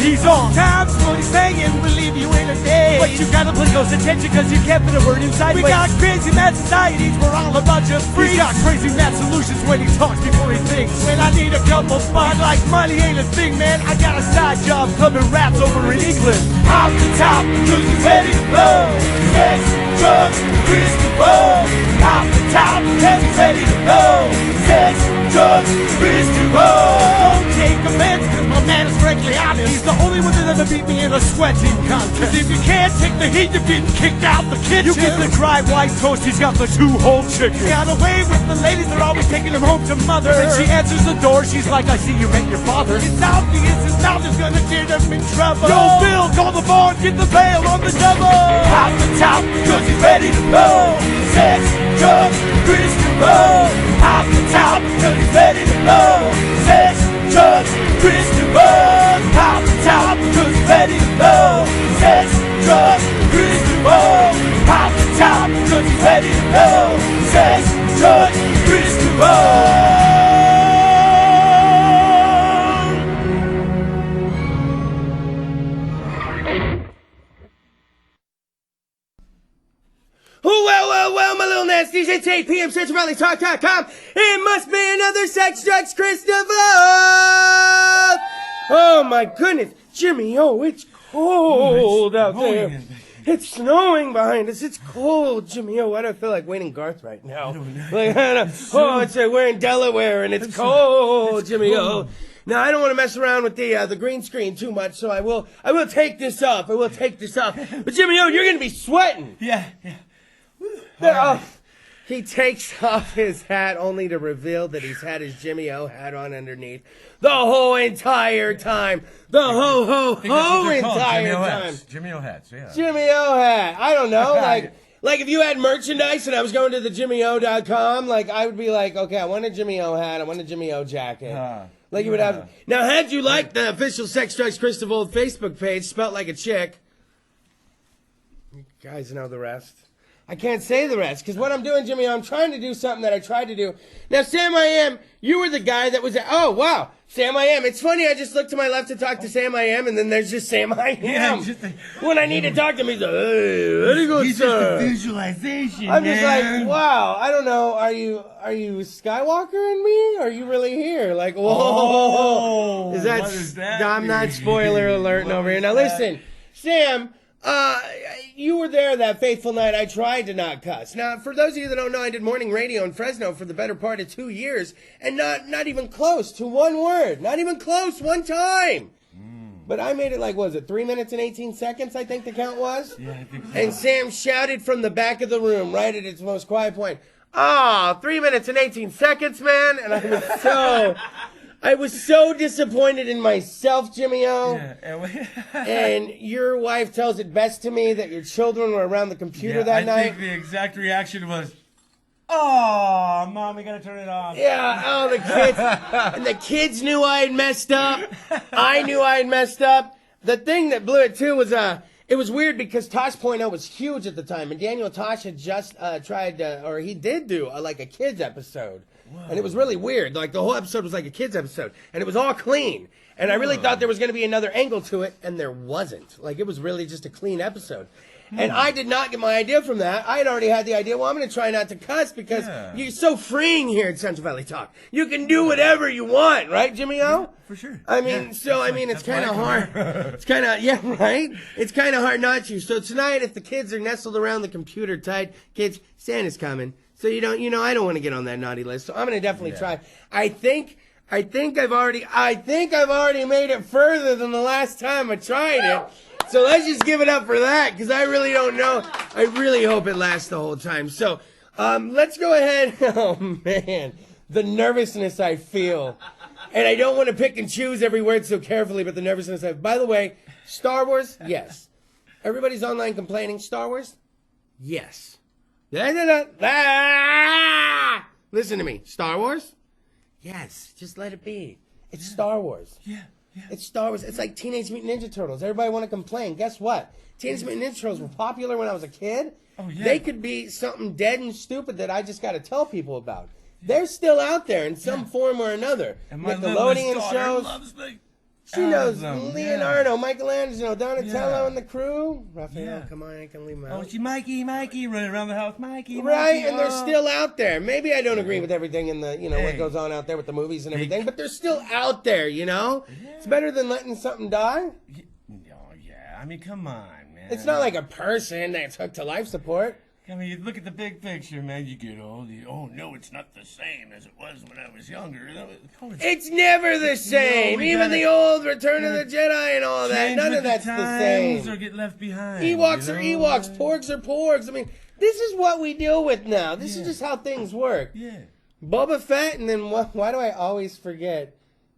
he's on. Times when he's banging will leave you in a day. But you gotta pay close attention cause you can't put a word inside. We got crazy mad societies, we're all a bunch of freaks. He's got crazy mad solutions when he talks before he thinks. When I need a couple bucks, like money ain't a thing, man, I got a side job Clubbing raps over in England. off the top, cause he's ready to blow. Sex, drugs, Kris DeVold. Off the top, cause he's ready to blow. Sex, drugs, Kris DeVold. Don't take offense, cause my man is frankly honest. He's the only one that ever beat me in a sweating contest. Cause if you can't take the heat, you're getting kicked out the kitchen. You get the dry white toast, he's got the 2-whole chicken. Got away with the ladies, they're always taking him home to mother. And she answers the door, she's like, I see you met your father. It's obvious his mouth is gonna get him in trouble. Yo, Bill, call the bar and get the bail on the double. Off the top, cause he's ready to blow. Sex, drugs, Kris DeVold. Off the top, cause he's ready to blow. Sex, drugs, Kris DeVold. Off the top, cause he's ready to blow. Sex, drugs, Kris DeVold. Off the top, cause he's ready to blow. Sex, drugs, Kris DeVold. Well, my little nasties, it's 8 p.m. CentralValleyTalk.com. It must be another Sex, Drugs, Kris DeVold. Oh, my goodness. Jimmy, it's cold out there. It's snowing behind us. It's cold, Jimmy. Why do I feel like Wayne and Garth right now? We're in Delaware, and it's cold, Jimmy. Now, I don't want to mess around with the green screen too much, so I will take this off. But, Jimmy, you're going to be sweating. Yeah. He takes off his hat only to reveal that he's had his Jimmy O hat on underneath the whole entire time. The whole entire time. Jimmy O hats, yeah. Jimmy O hat. I don't know, like if you had merchandise and I was going to the JimmyO.com, like I would be like, okay, I want a Jimmy O hat, I want a Jimmy O jacket. Like you would have. Now, had you liked the official Sex Drugs Kris DeVold Facebook page, spelt like a chick, you guys know the rest. I can't say the rest, because what I'm doing, Jimmy, I'm trying to do something that I tried to do. Now, Sam I Am, you were the guy that was, oh, wow, Sam I Am. It's funny, I just look to my left to talk to Sam I Am, and then there's just Sam I Am. When I need to talk to him, he's like, hey, let me go, He's sir. just a visualization, I'm just like, wow, I don't know, are you Skywalker in me? Are you really here? Like, whoa. What does that I'm not mean? spoiler alerting over here. Now, listen, Sam, you were there that fateful night I tried to not cuss. Now, for those of you that don't know, I did morning radio in Fresno for the better part of 2 years, and not even close to one word. Not even close one time. But I made it like, what was it, 3 minutes and 18 seconds, I think the count was? Yeah, I think so. And Sam shouted from the back of the room, right at its most quiet point, 3 minutes and 18 seconds, man. And I was so disappointed in myself, Jimmy O. Yeah, and your wife tells it best to me that your children were around the computer that night. I think the exact reaction was, oh, Mom, we gotta turn it off. Yeah, the kids. And the kids knew I had messed up. I knew I had messed up. The thing that blew it, too, was it was weird because Tosh.0 was huge at the time. And Daniel Tosh had just he did do like a kids episode. Whoa. And it was really weird. Like the whole episode was like a kids episode. And it was all clean. And I really thought there was going to be another angle to it. And there wasn't. Like it was really just a clean episode. And I did not get my idea from that. I had already had the idea, well, I'm going to try not to cuss because you're so freeing here at Central Valley Talk. You can do whatever you want, right, Jimmy O? Yeah, for sure. I mean, it's kind of hard. It's kind of, right? It's kind of hard not to. So tonight, if the kids are nestled around the computer tight, kids, Santa's coming. So I don't want to get on that naughty list. So I'm going to definitely try. I think I've already made it further than the last time I tried it. So let's just give it up for that, because I really don't know. I really hope it lasts the whole time. So let's go ahead. Oh, man. The nervousness I feel. And I don't want to pick and choose every word so carefully, but the nervousness by the way, Star Wars? Yes. Everybody's online complaining. Star Wars? Yes. Listen to me. Star Wars? Yes. Just let it be. It's Star Wars. Yeah. It's Star Wars. It's like Teenage Mutant Ninja Turtles. Everybody want to complain. Guess what? Teenage Mutant Ninja Turtles were popular when I was a kid. Oh, yeah. They could be something dead and stupid that I just got to tell people about. They're still out there in some form or another. And my Nickelodeon daughter shows. loves me. She knows Awesome, Leonardo, Michelangelo, Donatello, Yeah. and the crew. Raphael, Yeah. come on, I can leave my Oh, house. she Mikey running around the house. Mikey, Right, and they're oh. still out there. Maybe I don't agree with everything in the, what Hey. goes on out there with the movies and everything, but they're still out there, It's better than letting something die. Oh, yeah. I mean, come on, man. It's not like a person that's hooked to life support. I mean, you look at the big picture, man. You get old. Oh, no, it's not the same as it was when I was younger. It's never the same. we Even gotta- the old Return of the Jedi and all that. Change None with of that's the times same. Or get left behind. Ewoks you are know? Ewoks. Porgs are Porgs. I mean, this is what we deal with now. This is Yeah. just how things work. Yeah. Boba Fett, and then why do I always forget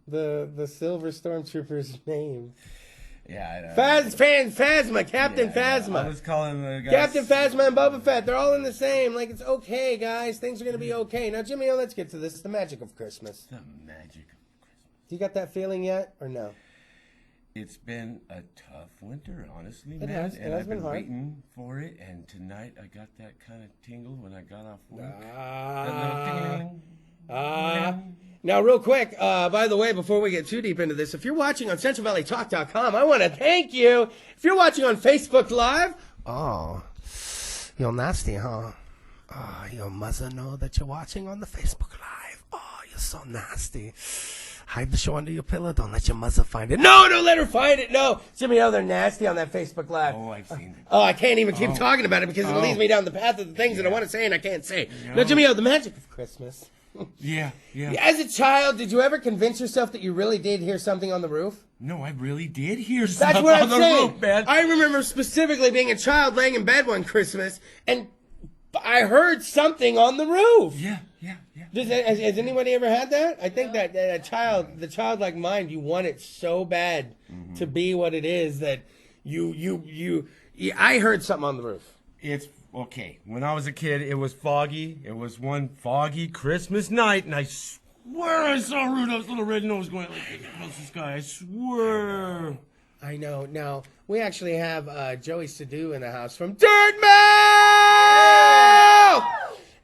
the Silver Stormtrooper's name? Yeah, I know. Phasma, Captain Phasma. I was calling the guy. Captain Phasma and Boba Fett, they're all in the same. Like, it's okay, guys. Things are going to be okay. Now, Jimmy, let's get to this. It's the magic of Christmas. The magic of Christmas. You got that feeling yet, or no? It's been a tough winter, honestly, It man. has. It And has I've been been hard. waiting for it. And tonight I got that kind of tingle when I got off work. That little ting-a-ling. Now, real quick, by the way, before we get too deep into this, if you're watching on CentralValleyTalk.com, I want to thank you. If you're watching on Facebook Live, you're nasty, huh? Your mother know that you're watching on the Facebook Live. Oh, you're so nasty. Hide the show under your pillow. Don't let your mother find it. No, don't let her find it. No. Jimmy, they're nasty on that Facebook Live. Oh, I've seen it. Oh, I can't even keep talking about it because it leads me down the path of the things that I want to say and I can't say. Now, Jimmy, the magic of Christmas. Yeah. As a child, did you ever convince yourself that you really did hear something on the roof? No, I really did hear That's something what on I'm the saying. roof, man. I remember specifically being a child laying in bed one Christmas and I heard something on the roof. Yeah. Has anybody ever had that? I think that the childlike mind, you want it so bad to be what it is that I heard something on the roof. It's okay. When I was a kid, it was foggy. It was one foggy Christmas night, and I swear I saw Rudolph's little red nose going like across the sky. I swear. I know. Now, we actually have Joey Sadu in the house from Dirtmouth!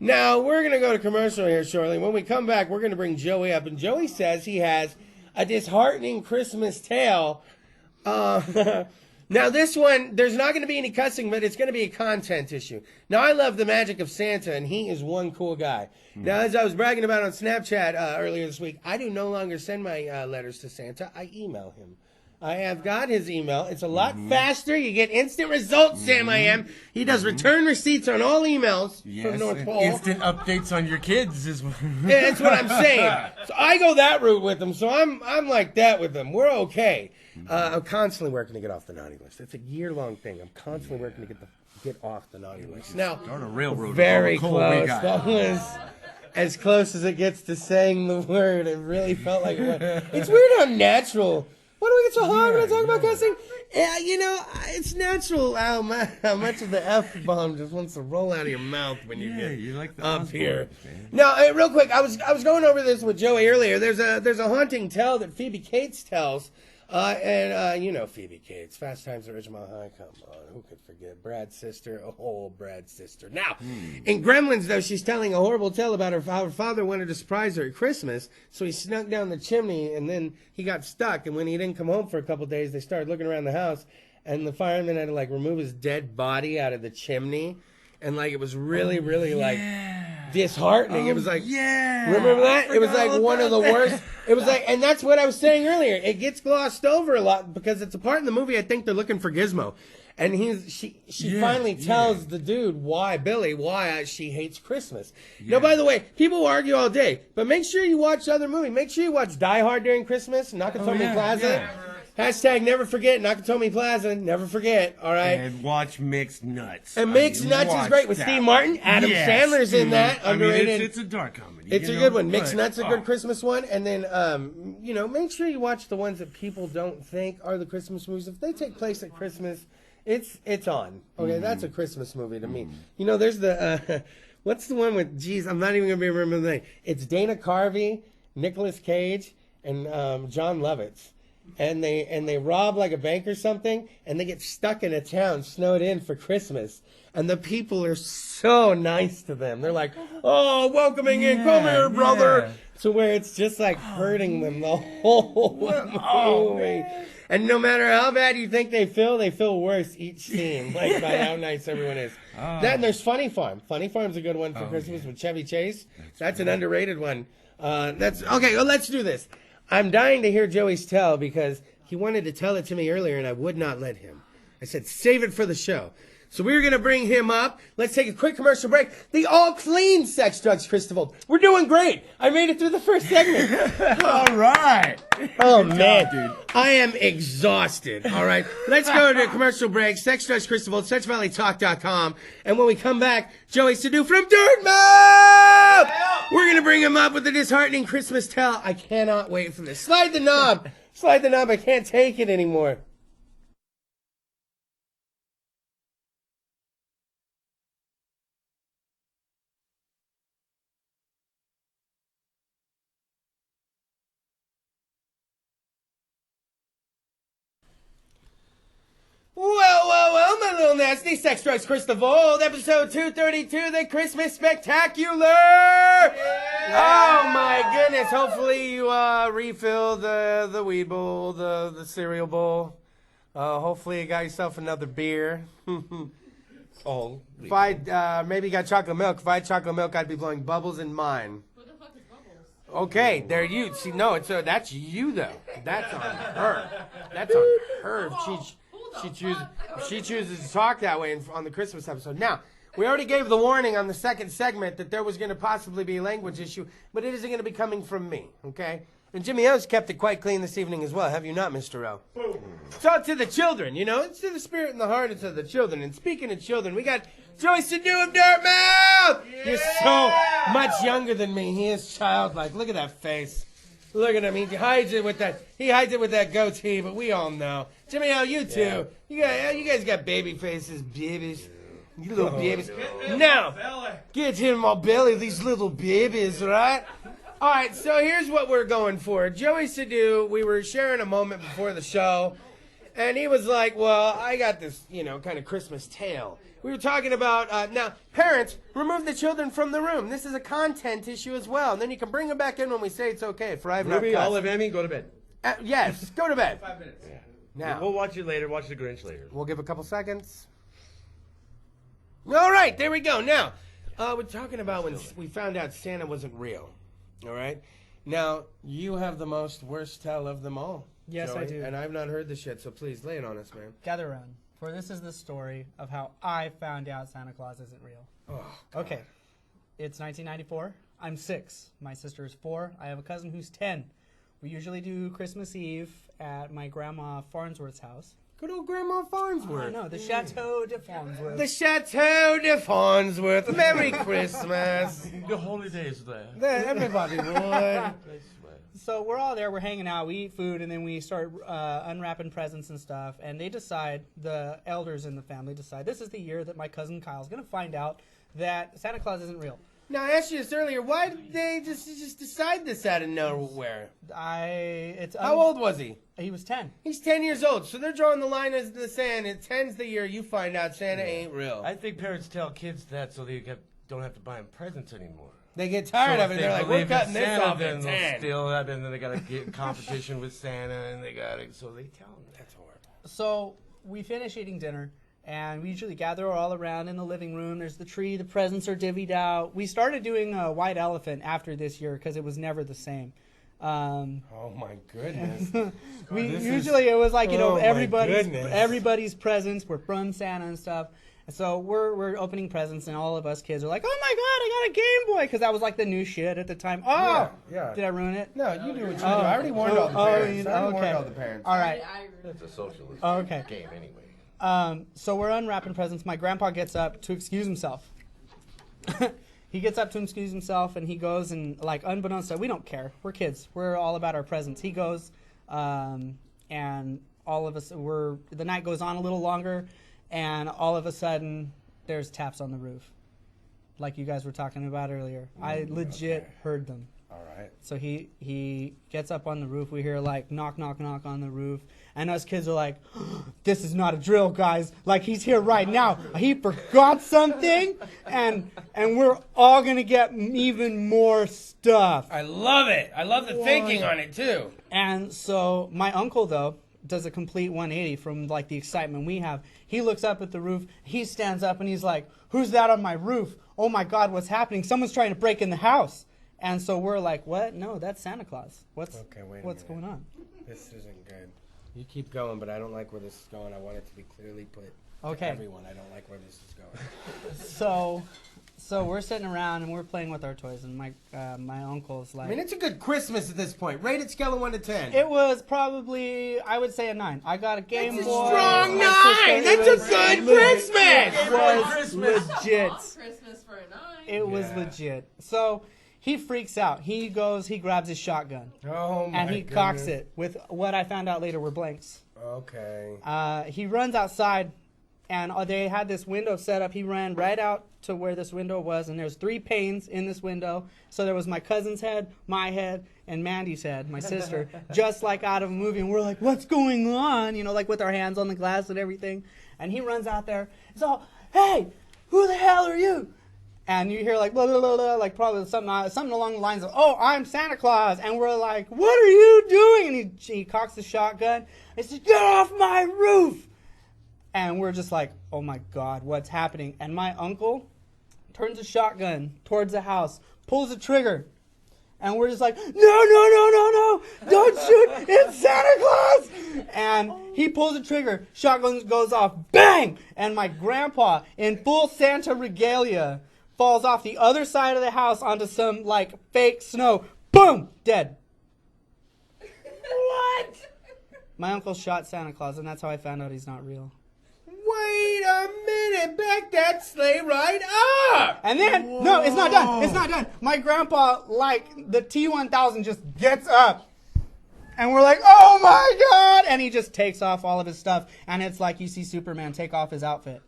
Now, we're going to go to commercial here shortly. When we come back, we're going to bring Joey up. And Joey says he has a disheartening Christmas tale. Now, this one, there's not going to be any cussing, but it's going to be a content issue. Now, I love the magic of Santa, and he is one cool guy. Now, as I was bragging about on Snapchat earlier this week, I do no longer send my letters to Santa. I email him. I have got his email. It's a lot faster. You get instant results, Sam I am. He does return receipts on all emails from North and Pole. instant updates on your kids is. Yeah, that's what I'm saying. So I go that route with them. So I'm like that with them. We're okay. I'm constantly working to get off the naughty list. It's a year-long thing. I'm constantly working to get off the naughty list. Now, Start a railroad. very with all the coal we close. got. That was as close as it gets to saying the word. It really felt like it was. It's weird how natural. Why do we get so hard when I talk about cussing? Yeah, it's natural how much of the F-bomb just wants to roll out of your mouth when you get you like the up Osborne, here. man. Now, hey, real quick, I was going over this with Joey earlier. There's a haunting tale that Phoebe Cates tells. Phoebe Cates, Fast Times at Ridgemont High. Come on, who could forget Brad's sister? Oh, Brad's sister. Now, in Gremlins, though, she's telling a horrible tale about how her father wanted to surprise her at Christmas, so he snuck down the chimney, and then he got stuck. And when he didn't come home for a couple days, they started looking around the house, and the fireman had to remove his dead body out of the chimney, and it was really, disheartening. It was remember that? It was one of the worst. It was and that's what I was saying earlier. It gets glossed over a lot because it's a part in the movie I think they're looking for Gizmo. And she finally tells the dude why she hates Christmas. Now, by the way, people argue all day, but make sure you watch the other movie. Make sure you watch Die Hard during Christmas, Nakatomi Plaza. Yeah. Hashtag never forget, Nakatomi Plaza. Never forget, all right? And watch Mixed Nuts. And Mixed Nuts is great with Steve Martin. Adam Sandler's in that. Underrated. It's a dark comedy. It's a good one. Mixed Nuts is a good Christmas one. And then, make sure you watch the ones that people don't think are the Christmas movies. If they take place at Christmas, it's on. Okay, that's a Christmas movie to me. There's the, what's the one with, I'm not even going to be remembering the name. It's Dana Carvey, Nicolas Cage, and John Lovitz. And they rob a bank or something, and they get stuck in a town snowed in for Christmas. And the people are so nice to them. They're like, oh, welcoming in, come here, brother. to where it's just like hurting them the whole movie. And no matter how bad you think they feel worse each scene, like by how nice everyone is. Then there's Funny Farm. Funny Farm's a good one for Christmas with Chevy Chase. That's an underrated one. That's okay. Well, let's do this. I'm dying to hear Joey's tell because he wanted to tell it to me earlier, and I would not let him. I said, save it for the show. So we're going to bring him up. Let's take a quick commercial break. The all-clean Sex, Drugs, Kris DeVold. We're doing great. I made it through the first segment. All right. Oh, man. Dude. I am exhausted. All right. Let's go to a commercial break. Sex, Drugs, Kris DeVold, SexValleyTalk.com. And when we come back, Joey Sadu from Dartmouth! We're going to bring him up with the disheartening Christmas tell. I cannot wait for this. Slide the knob. Slide the knob. I can't take it anymore. Well, my little nasty Sex, Drugs, Kris DeVold, episode 232, the Christmas Spectacular! Oh, my goodness. Hopefully you refilled the weed bowl, the cereal bowl. Hopefully you got yourself another beer. If I maybe got chocolate milk. If I had chocolate milk, I'd be blowing bubbles in mine. What the fuck is bubbles? Okay, there you. See, no, that's you, though. That's on her. That's on her. She chooses to talk that way on the Christmas episode. Now, we already gave the warning on the second segment that there was going to possibly be a language issue, but it isn't going to be coming from me, okay? And Jimmy O's kept it quite clean this evening as well, have you not, Mr. O? So to the children, you know, it's to the spirit and the heart, it's to the children. And speaking of children, we got Joey Sadu of Dartmouth! Yeah! You're so much younger than me. He is childlike. Look at that face. Look at him. He hides it with that goatee, but we all know. Jimmy O, you too. Yeah. You guys got baby faces, babies. You little babies. No. Now, get him my belly, these little babies, right? All right, so here's what we're going for. Joey Sadu, we were sharing a moment before the show, and he was like, well, I got this, kind of Christmas tale. We were talking about, now, parents, remove the children from the room. This is a content issue as well. And then you can bring them back in when we say it's okay. For I've Ruby, not Olive, Emmy, go to bed. Yes, go to bed. 5 minutes. Yeah. Now, we'll watch it later. Watch The Grinch later. We'll give a couple seconds. All right, there we go. Now, we're talking about when we found out Santa wasn't real. All right? Now, you have the worst tell of them all. Yes, Joey, I do. And I've not heard this yet, so please lay it on us, man. Gather around, for this is the story of how I found out Santa Claus isn't real. Oh, okay, it's 1994. I'm 6. My sister is 4. I have a cousin who's 10. We usually do Christmas Eve at my grandma Farnsworth's house. good old Grandma Farnsworth. I know, the Chateau de Farnsworth. The Chateau de Farnsworth. Merry Christmas. The holidays there. Everybody would. So we're all there, we're hanging out, we eat food, and then we start unwrapping presents and stuff. And they decide, the elders in the family decide, this is the year that my cousin Kyle's going to find out that Santa Claus isn't real. Now, I asked you this earlier. Why did they just decide this out of nowhere? How old was he? He was 10. He's 10 years old. So they're drawing the line in the sand. And 10's the year you find out Santa ain't real. I think parents tell kids that so they don't have to buy them presents anymore. They get tired of it. They're like, we're cutting this off then at they'll 10. steal that, and then they got to get competition with Santa, and they got to. So they tell them that. That's horrible. So we finish eating dinner, and we usually gather all around in the living room. There's the tree, the presents are divvied out. We started doing a white elephant after this year because it was never the same. Oh my goodness. It was like, Oh, my everybody's goodness. presents were from Santa and stuff. So we're opening presents, and all of us kids are like, oh my God, I got a Game Boy, because that was like the new shit at the time. Oh, yeah. Did I ruin it? No, you do what you do. I already warned all the parents. I already warned all the parents. All right. It's a socialist Okay. game anyway. So we're unwrapping presents. My grandpa gets up to excuse himself. He gets up to excuse himself, and he goes and, like, unbeknownst to, we don't care. We're kids. We're all about our presents. He goes, and all of us, the night goes on a little longer, and all of a sudden, there's taps on the roof, like you guys were talking about earlier. I legit heard them. All right. So he gets up on the roof. We hear like knock, knock, knock on the roof. And us kids are like, this is not a drill, guys. Like, he's here right now. He forgot something, and we're all going to get even more stuff. I love it. I love the thinking on it, too. And so my uncle, though, does a complete 180 from, like, the excitement we have. He looks up at the roof. He stands up, and he's like, who's that on my roof? Oh, my God, what's happening? Someone's trying to break in the house. And so we're like, what? No, that's Santa Claus. What's going on? This isn't good. You keep going, but I don't like where this is going. I want it to be clearly put Okay. to everyone. I don't like where this is going. So we're sitting around and we're playing with our toys, and my uncle's like, I mean, it's a good Christmas at this point. Rated scale of 1 to 10. it was probably, I would say, a 9. I got a Game That's a Boy. strong My 9. sister, That's a good Christmas. It was legit. Christmas for a 9. It was legit. So he freaks out. He grabs his shotgun, Oh my and he goodness. cocks it with what I found out later were blanks. Okay. He runs outside, and they had this window set up. He ran right out to where this window was, and there's 3 panes in this window. So there was my cousin's head, my head, and Mandy's head, my sister, just like out of a movie. And we're like, what's going on? You know, like with our hands on the glass and everything. And he runs out there. It's all, hey, who the hell are you? And you hear like, blah, blah, blah, blah, like probably something along the lines of, oh, I'm Santa Claus. And we're like, what are you doing? And he cocks the shotgun. He says, get off my roof. And we're just like, oh my God, what's happening? And my uncle turns the shotgun towards the house, pulls the trigger. And we're just like, no, don't shoot, it's Santa Claus. And he pulls the trigger, shotgun goes off, bang! And my grandpa, in full Santa regalia, falls off the other side of the house onto some, like, fake snow. Boom! Dead. What? My uncle shot Santa Claus, and that's how I found out he's not real. Wait a minute. Back that sleigh right up. And then, no, it's not done. It's not done. My grandpa, like, the T-1000 just gets up. And we're like, oh my God! And he just takes off all of his stuff. And it's like you see Superman take off his outfit.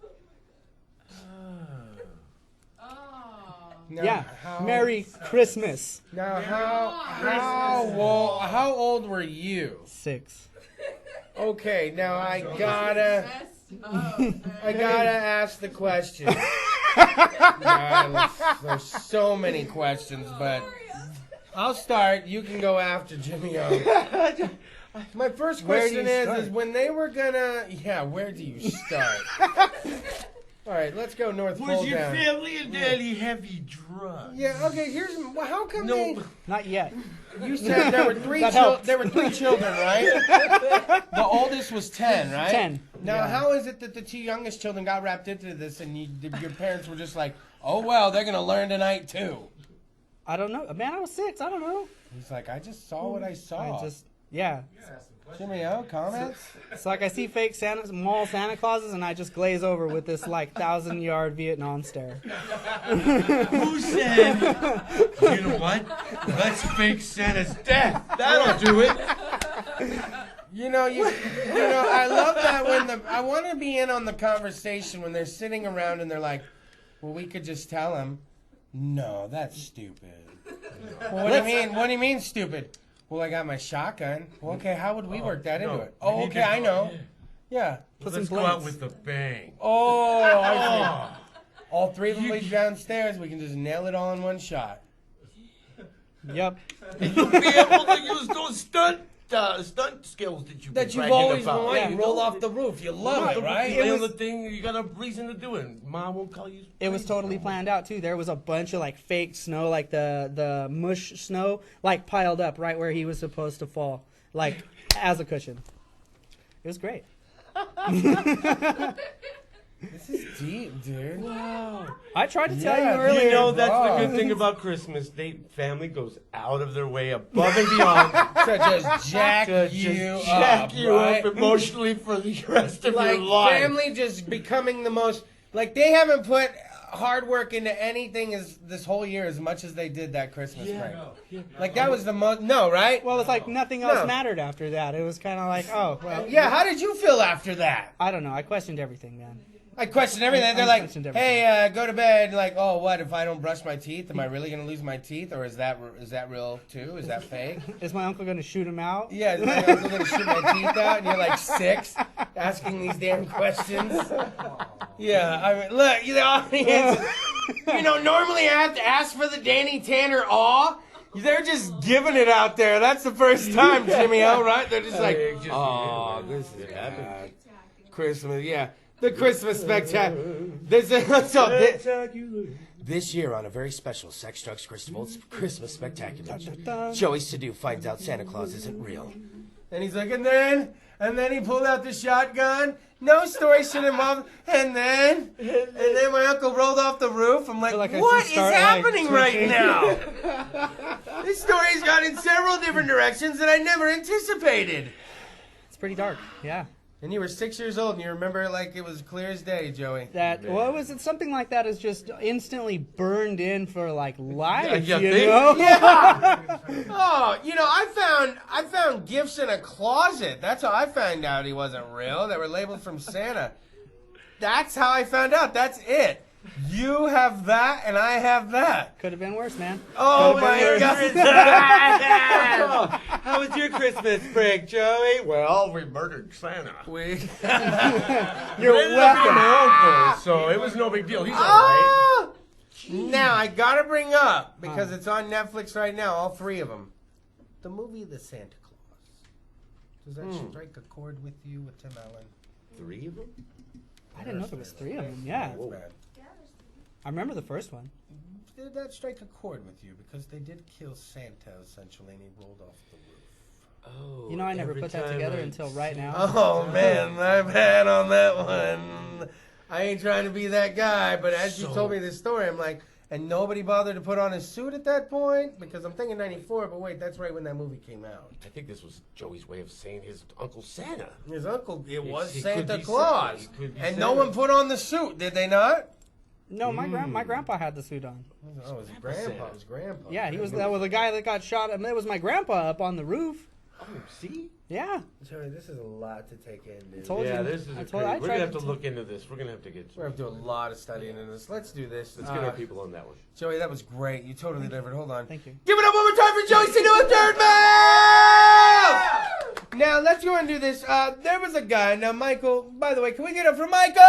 Now, Yeah. Merry Christmas. Now, how old were you? 6. Okay, now I gotta ask the question. There's so many questions, but I'll start. You can go after Jimmy O. My first question is when they were gonna... Yeah, where do you start? All right, let's go North Pole Was your down. family a daily heavy drug? Yeah, okay, how come No. Not yet. You said there were 3 That helped. there were 3 children, right? The oldest was 10, right? 10. Now, how is it that the 2 youngest children got wrapped into this and your parents were just like, oh, well, they're going to learn tonight, too? I don't know. Man, I was 6. I don't know. He's like, I just saw what I saw. Yeah. Jimmy O, comments? It's like I see fake mall Santa Clauses, and I just glaze over with this, like, 1,000-yard Vietnam stare. Who said, you know what? Let's fake Santa's death. That'll do it. You know, I love that I want to be in on the conversation when they're sitting around and they're like, well, we could just tell him, no, that's stupid. Well, what do you mean stupid? Well, I got my shotgun. Well, okay, how would we work that into it? Oh, okay, I know. Yeah. Let's go out with a bang. Oh, I see. All 3 of them leave downstairs. We can just nail it all in one shot. Yep. You'll be able to use those stunt skills that you've always about. wanted. You roll off the roof. You love it, right? You lay on the thing, you got a reason to do it. Mom won't call you. It was totally planned out, too. There was a bunch of, like, fake snow, like the mush snow, like, piled up right where he was supposed to fall, like, as a cushion. It was great. This is deep, dude. Wow. I tried to tell you Yeah, earlier. You know, that's the good thing about Christmas. Family goes out of their way above and beyond To just jack you up, emotionally for the rest of Like, your life. family just becoming the most... Like, they haven't put hard work into anything this whole year as much as they did that Christmas break. Like, that was the most... No, right? Well, it's like nothing else No. mattered after that. It was kind of like, oh, well. Yeah, how did you feel after that? I don't know. I questioned everything, man. I question everything. They're I like, questioned everything. hey, go to bed. Like, oh, what if I don't brush my teeth? Am I really gonna lose my teeth, or is that real too? Is that fake? Is my uncle going to shoot him out? Yeah, is my uncle gonna shoot my teeth out? And you're like 6, asking these damn questions. Yeah, I mean, look, the audience. Normally I have to ask for the Danny Tanner awe. They're just giving it out there. That's the first time, Jimmy. All right, they're just like, oh, this is bad. Christmas, yeah. The Christmas spectacular. This year on a very special Sex, Drugs, Kris DeVold's Christmas Spectacular, Joey Sadu finds out Santa Claus isn't real. And he's like, and then he pulled out the shotgun. No story should involve. And then my uncle rolled off the roof. I'm like what is happening right now? This story's gone in several different directions that I never anticipated. It's pretty dark. Yeah. And you were 6 years old, and you remember it like it was clear as day, Joey. Was it something like that? Is just instantly burned in for like life, Yeah. Yeah. Oh, I found gifts in a closet. That's how I found out he wasn't real. They were labeled from Santa. That's how I found out. That's it. You have that, and I have that. Could have been worse, man. Oh my God! How was your Christmas break, Joey? Well, we murdered Santa. You're welcome. So it was no big deal. He's all right. Now I gotta bring up, because it's on Netflix right now, all 3 of them. The movie The Santa Claus. Does that strike a chord with you, with Tim Allen? 3 of them? I didn't know there was 3 of them. Yeah. That's bad. I remember the first one. Did that strike a chord with you? Because they did kill Santa, essentially, and he rolled off the roof. I never put that together until right now. Oh, man, I'm bad on that one. I ain't trying to be that guy, but as you told me this story, I'm like, and nobody bothered to put on a suit at that point? Because I'm thinking 94, but wait, that's right when that movie came out. I think this was Joey's way of saying his Uncle Santa. His uncle, it was It Santa could be Claus. Santa. It could be And Santa. no one put on the suit, did they not? No, my grandpa had the suit on. Oh, his grandpa. His grandpa. Yeah, he was the guy that got shot. I mean, it was my grandpa up on the roof. Oh, see? Yeah. Joey, this is a lot to take in, dude. Told you. This is I crazy. told- I We're tried going to have to to look into this. We're going to have to get We're going to do a lot of studying into this. Let's do this. Let's get our people on that one. Joey, that was great. You totally delivered. Hold on. Thank you. Give it up one more time for Joey Sinu and Third Mouth! Now, let's go and do this. There was a guy. Now, Michael, by the way, can we get up for Michael?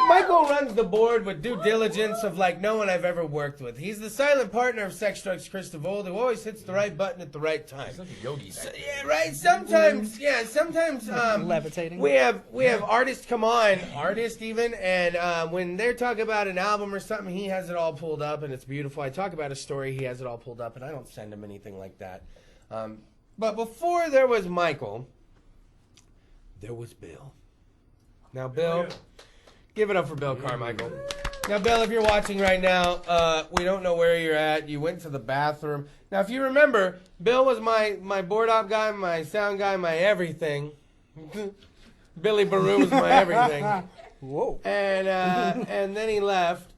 Michael runs the board with due diligence of like no one I've ever worked with. He's the silent partner of Sex, Drugs, Kris DeVold, who always hits the right button at the right time. It's like a yogi. Yeah, right. Sometimes, Levitating. we have artists come on, and when they're talking about an album or something, he has it all pulled up, and it's beautiful. I talk about a story, he has it all pulled up, and I don't send him anything like that. But before there was Michael, there was Bill. Now, Bill, give it up for Bill Carmichael. Now, Bill, if you're watching right now, we don't know where you're at. You went to the bathroom. Now, if you remember, Bill was my board op guy, my sound guy, my everything. Billy Baru was my everything. Whoa. And then he left.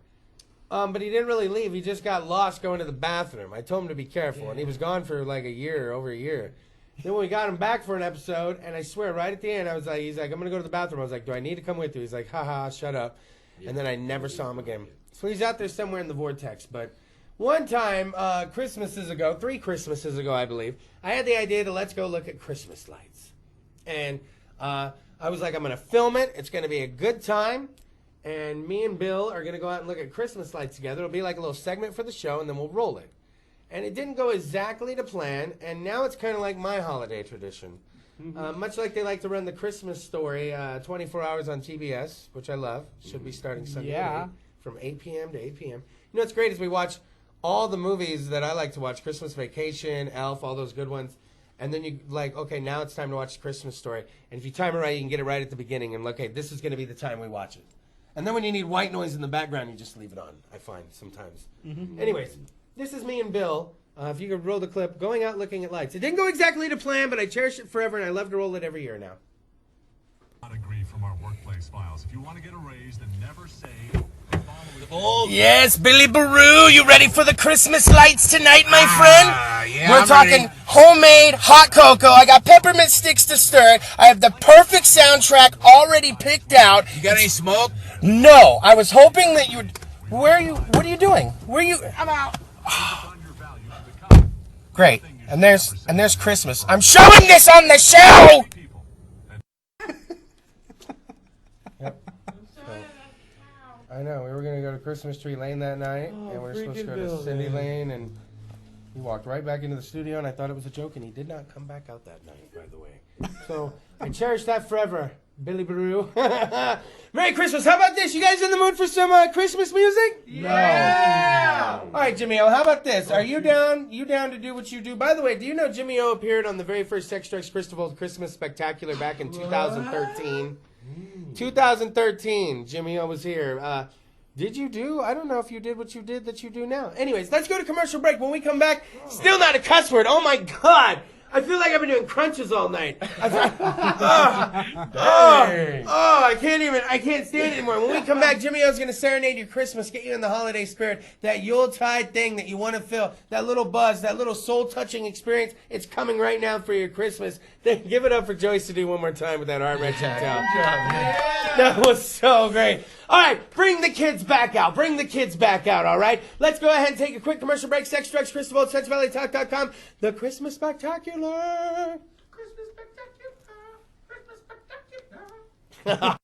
But he didn't really leave. He just got lost going to the bathroom. I told him to be careful, and he was gone for like over a year. Then when we got him back for an episode, and I swear, right at the end, he's like, I'm going to go to the bathroom. I was like, do I need to come with you? He's like, haha, shut up. And then I never saw him again. So he's out there somewhere in the vortex. But one time, 3 Christmases ago, I believe, I had the idea to let's go look at Christmas lights. And I was like, I'm going to film it. It's going to be a good time. And me and Bill are going to go out and look at Christmas lights together. It'll be like a little segment for the show, and then we'll roll it. And it didn't go exactly to plan, and now it's kind of like my holiday tradition. Much like they like to run the Christmas Story 24 hours on TBS, which I love. Should be starting Sunday night from 8 p.m. to 8 p.m. You know what's great is we watch all the movies that I like to watch, Christmas Vacation, Elf, all those good ones. And then you like, okay, now it's time to watch Christmas Story. And if you time it right, you can get it right at the beginning. And okay, this is going to be the time we watch it. And then when you need white noise in the background, you just leave it on, I find, sometimes. Anyways, this is me and Bill. If you could roll the clip, going out looking at lights. It didn't go exactly to plan, but I cherish it forever, and I love to roll it every year now. Not agree from our workplace files. If you want to get a raise, then never say... Yes, Billy Baru, you ready for the Christmas lights tonight, my friend? Yeah, We're I'm talking ready. homemade hot cocoa. I got peppermint sticks to stir it. I have the perfect soundtrack already picked out. You got any smoke? No, I was hoping that you would. Where are you? What are you doing? Where are you? I'm out. Great. And there's Christmas. I'm showing this on the show. I know. We were going to go to Christmas Tree Lane that night, and we were supposed to go to Cindy Lane, and he walked right back into the studio, and I thought it was a joke, and he did not come back out that night, by the way. So I cherish that forever, Billy Baru. Merry Christmas. How about this? You guys in the mood for some Christmas music? Yeah! All right, Jimmy O, how about this? Are you down? You down to do what you do? By the way, do you know Jimmy O appeared on the very first Sex Drugs Kris DeVold Christmas Spectacular back in 2013? 2013, Jimmy O was here. Did you do? I don't know if you did what you did that you do now. Anyways, let's go to commercial break. When we come back, still not a cuss word. Oh my God. I feel like I've been doing crunches all night. I can't stand it anymore. When we come back, Jimmy O's going to serenade your Christmas, get you in the holiday spirit, that Yuletide thing that you want to feel, that little buzz, that little soul-touching experience. It's coming right now for your Christmas. Then give it up for Joyce to do one more time with that heart-wrenching towel. That was so great. All right, bring the kids back out. Bring the kids back out, all right? Let's go ahead and take a quick commercial break. Sex, Drugs, Kris DeVold, SexValleyTalk.com. The Christmas Spectacular. Christmas Spectacular. Christmas Spectacular.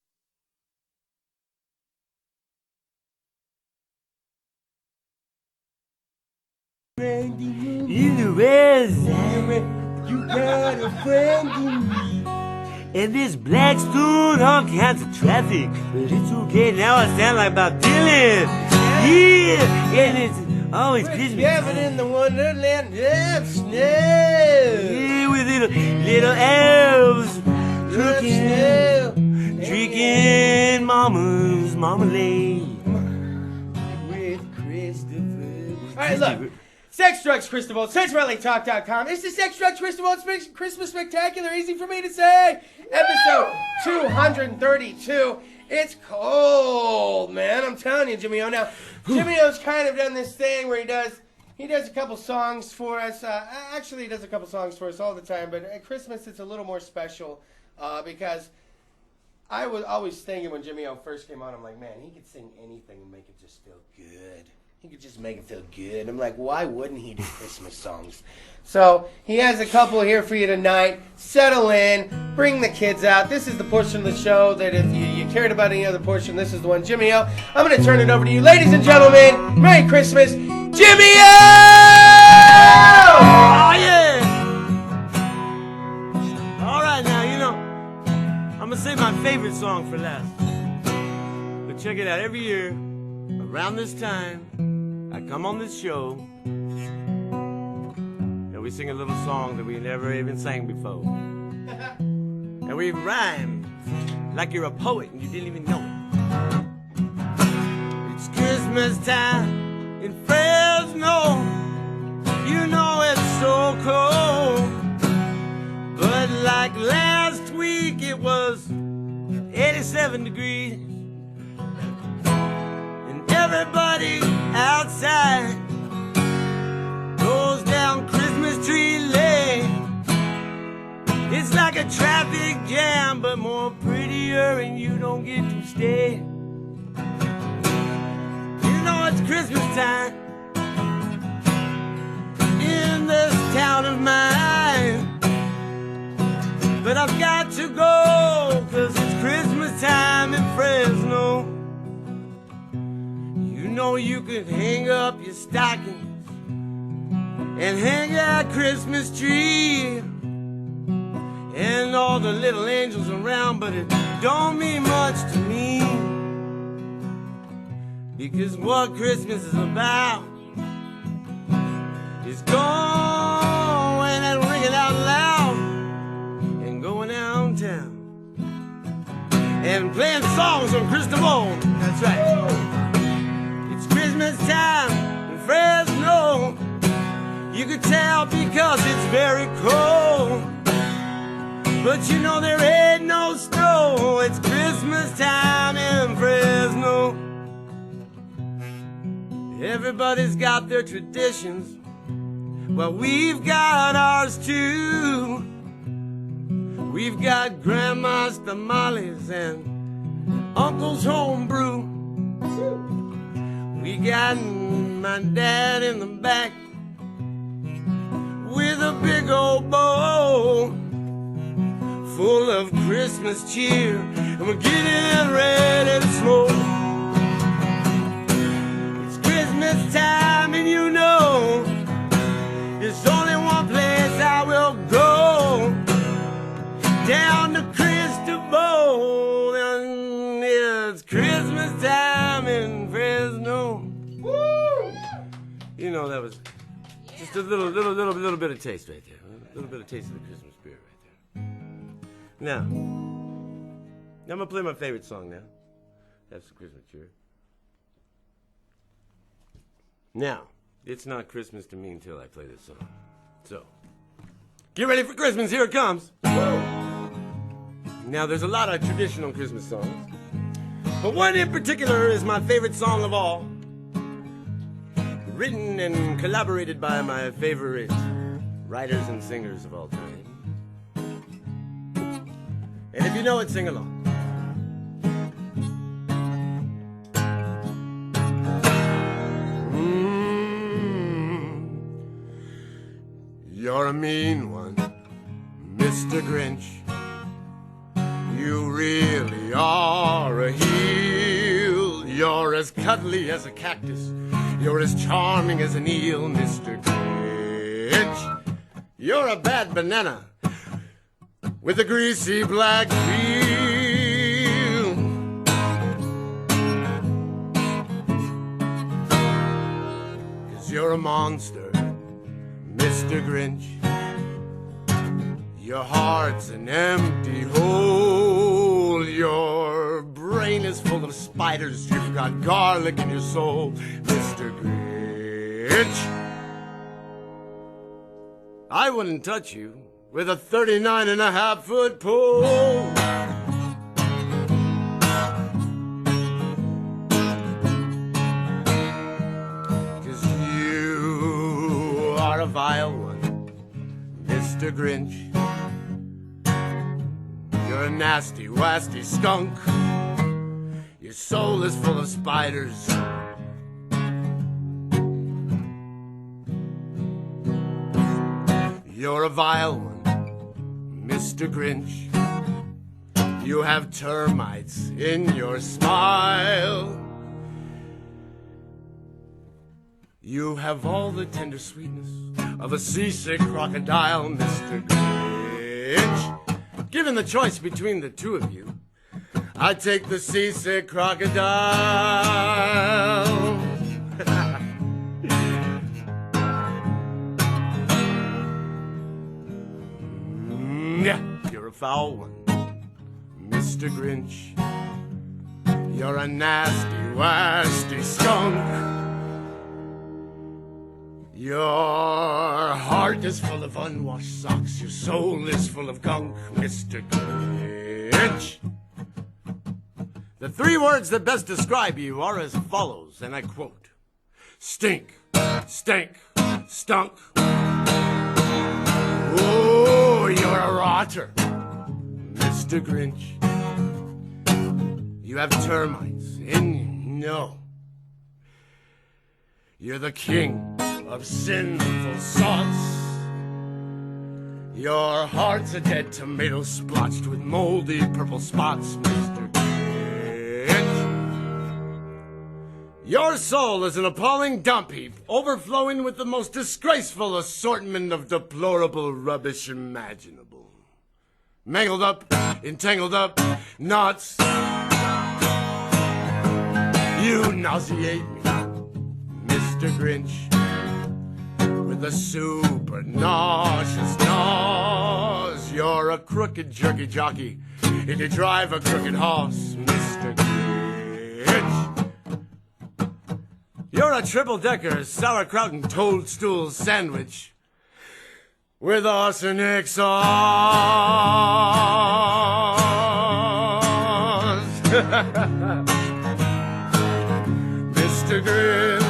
In the west side, you got a friend in me. And this Blackstone, all kinds of traffic. But it's okay, now I sound like Bob Dylan. Yeah, and it's always Christmas. Gavin in the Wonderland of snow. Yeah, with little elves drinking mama's marmalade. With Kris DeVold. All right, look. Sex, Drugs, Kris DeVold, SexValleyTalk.com. It's the Sex, Drugs, Kris DeVold Christmas Spectacular. Easy for me to say. Episode 232. It's cold, man. I'm telling you, Jimmy O. Now, Jimmy O's kind of done this thing where he does a couple songs for us. Actually, he does a couple songs for us all the time. But at Christmas, it's a little more special because I was always thinking when Jimmy O first came on, I'm like, man, he could sing anything and make it just feel good. He could just make it feel good. I'm like, why wouldn't he do Christmas songs? So he has a couple here for you tonight. Settle in. Bring the kids out. This is the portion of the show that if you cared about any other portion, this is the one. Jimmy O, I'm going to turn it over to you. Ladies and gentlemen, Merry Christmas, Jimmy O! Oh, yeah! All right, now, I'm going to save my favorite song for last. But check it out. Every year, around this time, I come on this show and we sing a little song that we never even sang before. And we rhyme like you're a poet and you didn't even know it. It's Christmas time in Fresno. You know it's so cold. But like last week it was 87 degrees. Everybody outside goes down Christmas Tree Lane. It's like a traffic jam, but more prettier, and you don't get to stay. You know it's Christmas time in this town of mine. But I've got to go, 'cause it's Christmas time in Fresno. You know you could hang up your stockings and hang that Christmas tree and all the little angels around, but it don't mean much to me, because what Christmas is about is going and ringing out loud and going downtown and playing songs from Kris DeVold. That's right. Christmas time in Fresno. You could tell because it's very cold, but you know there ain't no snow. It's Christmas time in Fresno. Everybody's got their traditions, Well, we've got ours too. We've got grandma's tamales and uncle's home brew. We got my dad in the back with a big old bowl full of Christmas cheer, and we're getting ready to smoke. It's Christmas time, and you know there's only one place I will go, down to Kris DeVold, and it's Christmas time in Fresno. Woo! You know, that was just a little bit of taste right there. A little bit of taste of the Christmas spirit right there. Now, I'm gonna play my favorite song now. Have some Christmas cheer. Now, it's not Christmas to me until I play this song. So, get ready for Christmas, here it comes. Now, there's a lot of traditional Christmas songs, but one in particular is my favorite song of all. Written and collaborated by my favorite writers and singers of all time. And if you know it, sing along. You're a mean one, Mr. Grinch. You really are a heel. You're as cuddly as a cactus. You're as charming as an eel, Mr. Grinch. You're a bad banana with a greasy black peel. 'Cause you're a monster, Mr. Grinch. Your heart's an empty hole. Your brain is full of spiders. You've got garlic in your soul, Mr. Grinch. I wouldn't touch you with a 39.5-foot pole. 'Cause you are a vile one, Mr. Grinch. You're a nasty, wasty skunk. Your soul is full of spiders. You're a vile one, Mr. Grinch. You have termites in your smile. You have all the tender sweetness of a seasick crocodile, Mr. Grinch. Given the choice between the two of you, I'd take the seasick crocodile. Yeah, you're a foul one, Mr. Grinch. You're a nasty, wasty skunk. Your heart is full of unwashed socks. Your soul is full of gunk, Mr. Grinch. The three words that best describe you are as follows, and I quote: stink, stank, stunk. Oh, you're a rotter, Mr. Grinch. You have termites in you. No. You're the king of sinful sauce. Your heart's a dead tomato splotched with moldy purple spots, Mr. Grinch. Your soul is an appalling dump heap, overflowing with the most disgraceful assortment of deplorable rubbish imaginable. Mangled up, entangled up, knots. You nauseate me, Mr. Grinch, with a super nauseous nose. You're a crooked jerky jockey, and you drive a crooked horse, Mr. Grinch. You're a triple-decker sauerkraut and toadstool sandwich with arsenic sauce. Mr. Grinch.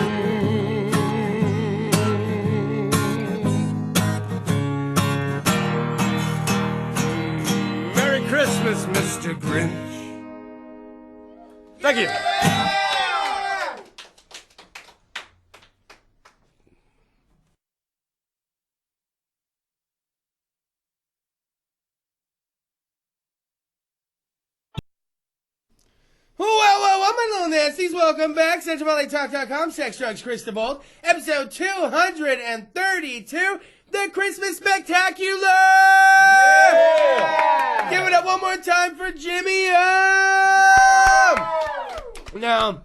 Christmas, Mr. Grinch. Thank you. Well, my little nasties, welcome back. CentralValleyTalk.com, Sex, Drugs, Kris DeVold, episode 232, the Christmas Spectacular! Yeah! Give it up one more time for Jimmy O! Now,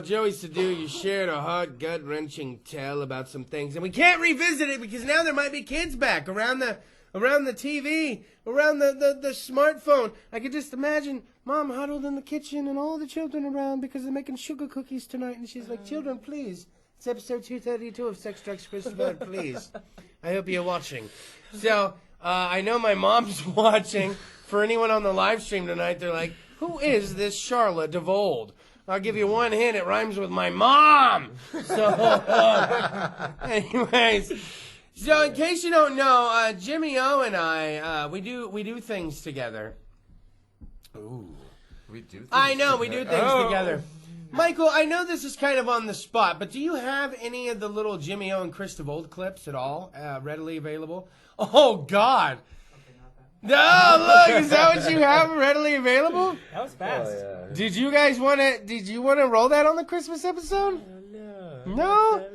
Joey Sadu, you shared a hard, gut-wrenching tale about some things, and we can't revisit it because now there might be kids back around the TV, around the smartphone. I could just imagine Mom huddled in the kitchen and all the children around because they're making sugar cookies tonight. And she's like, children, please. It's episode 232 of Sex, Drugs, Kris DeVold, please. I hope you're watching. So, I know my mom's watching. For anyone on the live stream tonight, they're like, who is this Charlotte DeVold? I'll give you one hint. It rhymes with my mom. So, anyways... So, in case you don't know, Jimmy O and I, we do things together. Ooh, we do things I know, we do things Oh. together. Michael, I know this is kind of on the spot, but do you have any of the little Jimmy O and Kris DeVold clips at all readily available? Oh, God. No, look, is that what you have readily available? That was fast. Did you want to roll that on the Christmas episode? No?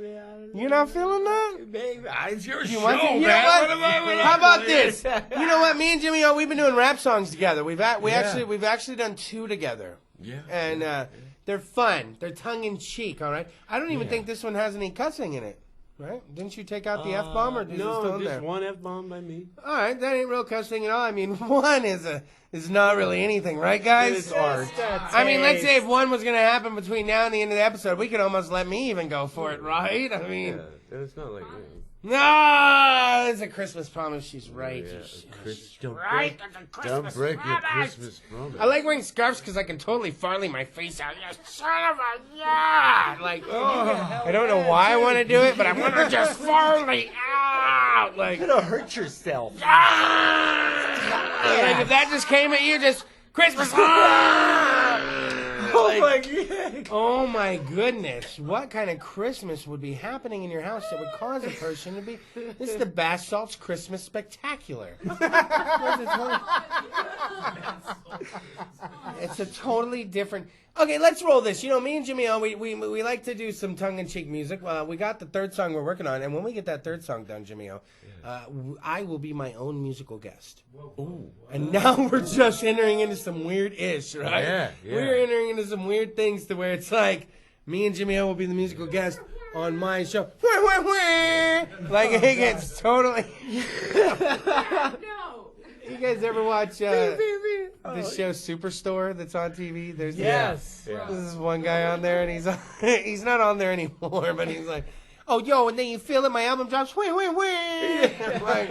You're not feeling that? Baby, it's your show, Want to, you know man. what? What am I- How about this? You know what? Me and Jimmy O, we've been doing rap songs together. We've actually done 2 together. Yeah. And they're fun. They're tongue in cheek. All right. I don't even think this one has any cussing in it. Right? Didn't you take out the F-bomb, or is it still in there? one F-bomb by me. All right, that ain't real cussing at all. I mean, one is not really anything, right, guys? It's art. I mean, let's say if one was going to happen between now and the end of the episode, we could almost let me even go for it, right? I mean, It's not like me. no, it's a Christmas promise. She's right. Chris, don't Right? break, That's a don't Christmas break your promise. Christmas promise. I like wearing scarves because I can totally farley my face out. You son of a yeah! Like, I don't know why I want to do it, but I want to just farley out. Like, You're gonna hurt yourself. like if that just came at you, just Christmas. Oh my God. Oh my goodness! What kind of Christmas would be happening in your house that would cause a person to be? This is the Bath Salts Christmas Spectacular. It's a totally different. Okay, let's roll this. You know, me and Jimmy O, we like to do some tongue-in-cheek music. We got the third song we're working on, and when we get that third song done, Jimmy O, I will be my own musical guest. Ooh. And now we're just entering into some weird-ish, right? Yeah. We're entering into some weird things to where it's like, me and Jimmy O will be the musical guest on my show. Like, it gets totally... You guys ever watch this show Superstore that's on TV? There's Yes. Yeah. This is one guy on there, and he's not on there anymore, but he's like, oh, yo, and then you feel it, my album drops, I'm like,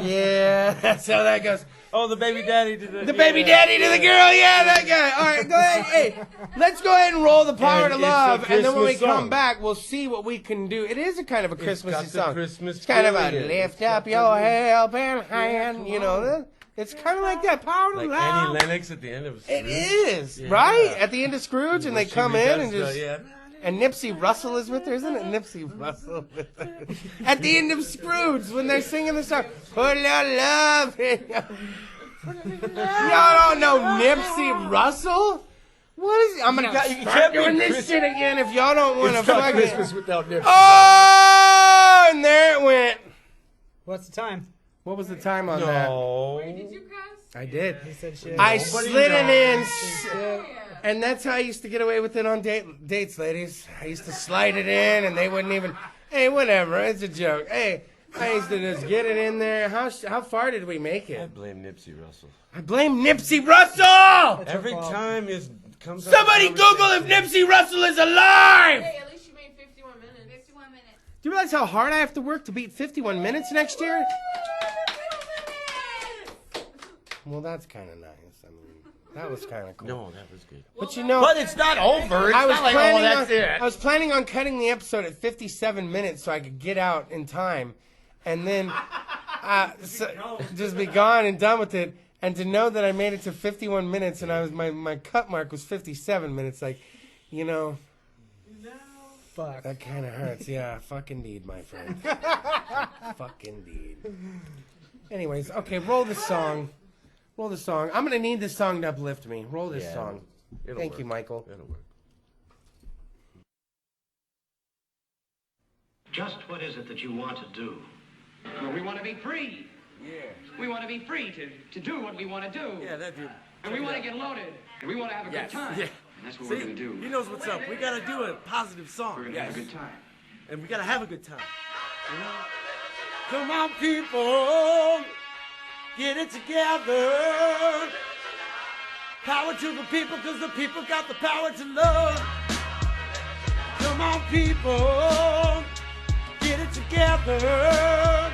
yeah, that's how that goes. Oh, the baby daddy to The baby daddy to the girl, yeah, that guy. All right, go ahead. Hey, let's go ahead and roll the Power to And it's Love, a and then when we Christmas come song. back, we'll see what we can do. It is a kind of a Christmassy got the song. Christmas It's kind of a feeling. lift up your helping hand, you know. It's kind of like that Power to Like Love. Annie Lennox at the end of It Scrooge. is, Yeah. right? At the end of Scrooge, and they She come in does and just... yeah. And Nipsey Russell is with her, isn't it? Nipsey Russell with her. At the end of Scrooge, when they're singing the song, put your love in your... Y'all don't know Nipsey Russell? What is it? I'm gonna you start can't be doing this Chris- shit again if y'all don't want to It's not fucking... Christmas without Nipsey. Oh, and there it went. What's the time? What was the time on that? No. Did you cuss? I did. He said shit. I slid it in. And that's how I used to get away with it on dates, ladies. I used to slide it in, and they wouldn't even. Hey, whatever. It's a joke. Hey, I used to just get it in there. How far did we make I it? blame Nipsey Russell. I blame Nipsey Russell. Every time it comes up. Somebody Google if Nipsey Russell is alive. Hey, at least you made 51 minutes. 51 minutes. Do you realize how hard I have to work to beat 51 minutes next year? Well, that's kind of nice. I mean, that was kind of cool. No, that was good. But you know, But it's not over. It's I was not like, planning oh, that's on, it. I was planning on cutting the episode at 57 minutes so I could get out in time, and then just be gone and done with it. And to know that I made it to 51 minutes and my cut mark was 57 minutes, like, you know, Fuck. that kind of hurts. Yeah, fuck indeed, my friend. Fuck indeed. Anyways, okay, roll the song. Roll the song. I'm going to need this song to uplift me. Roll this song. Thank you, Michael. It'll work. Just what is it that you want to do? Well, we want to be free. Yeah. We want to be free to do what we want to do. Yeah, that'd be... And we want to get loaded. And we want to have a good time. Yeah. And that's what See, we're going to do. he knows what's up. We got to do a positive song. We're going to have a good time. And we got to have a good time. You know? Come on, people, get it together. Power to the people, because the people got the power to love. Come on, people, get it together.